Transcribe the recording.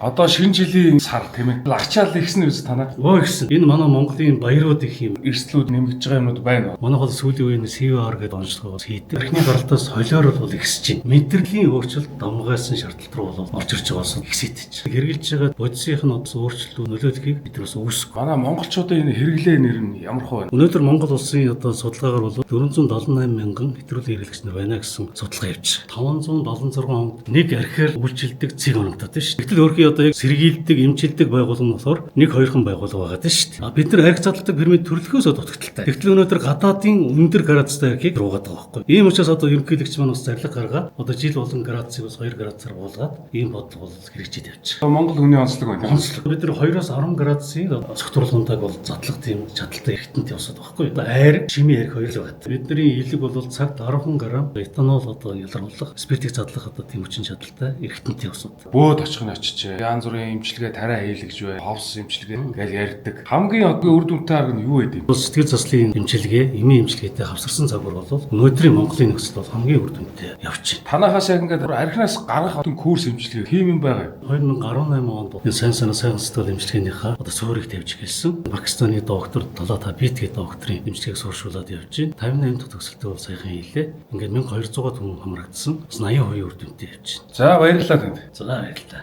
Одоо шинэ жилийн сар тийм ээ. Ачаал ихсэн үз танаа. Өө ихсэн. Энэ манай Монголын баярууд их юм. Эрсдлүүд нэмэгдэж байгаа юмнууд байна уу? Манайх бол сүүлийн үеийн CVR гэдэг онцлогоос хийдэг. Эхний гаралтаас холиор бол ихсэж байна. Мэдрэлийн өөрчлөлт давмгайлсан шаардлага руу бол орж ирж байгаас ихсэж. Хэрэгжилж байгаа бодисынх нь өөрчлөлтүүд нөлөөлөхийг бид бас үүсэв. Манай монголчуудын энэ хэрэглээ нэр нь ямар хөө байна? Өнөөдөр Монгол улсын одоо судалгаагаар бол 478 мянган хэтрүүлэн хэрэглэгч нар байна гэсэн судалгаа явьж. 576 онд нэг архиар үйлчилдэг цэг оногдоод байна шүү. Гэтэл өөрхий одоо яг сэргийлдэг, эмчилдэг байгууллага болохоор 1-2хан байгууллага байгаа шүү дээ. Бид нар архи задлагддаг пермит төрөлхөөсөө дутагдaltaй. Гэтэл өнөөдөр гадаадын өндөр градустай архийг руугаад байгаа байхгүй. Ийм учраас одоо ерөнхийлөгч маань бас зарлага гаргаад одоо жил болгон градусыг бас 2 градусаар буулгаад ийм бодлого бол хэрэгжиж явж байгаа. Монгол хүний онцлог байна. Бид нар 2-оос 10 градусын цогтруулгантайг бол задлах тийм чадaltaй эргэнтэнт явсад байхгүй. Одоо айр, шими архи хоёр л байна. Бидний илэг бол цагт 10 грамм этанол одоо ялгаруулах, спиртийг задлах одоо тийм хүчин чадалтай эргэнтэнт явсад. Бөөд очихны очиж янз бүрийн эмчилгээ тарай хийлгэж бай. Ховс эмчилгээ ингээл ярьдаг. Хамгийн одоо үр дүнтэй арга нь юу вэ? Сэтгэл заслын эмчилгээ, эмийн эмчилгээтэй хавсарсан загвар бол өнөөдрийн Монголын нөхцөл бол хамгийн үр дүнтэй явж байна. Танахаас яг ингээд архинаас гарах одоо курс эмчилгээ тийм юм байгаа. 2018 онд энэ сайн сэтгэл эмчилгээнийхээ одоо суурийг тавьж эхэлсэн. Пакистаны доктор Талата Бит гэдэг докторийн эмчилгээг сууршуулад явж байна. 58 дахь төгсөлтөө бол саяхан хийлээ. Ингээд 1200 хүн хамрагдсан. Бас 80% үр дүнтэй явж байна. За баярлалаа танд. За баярлалаа.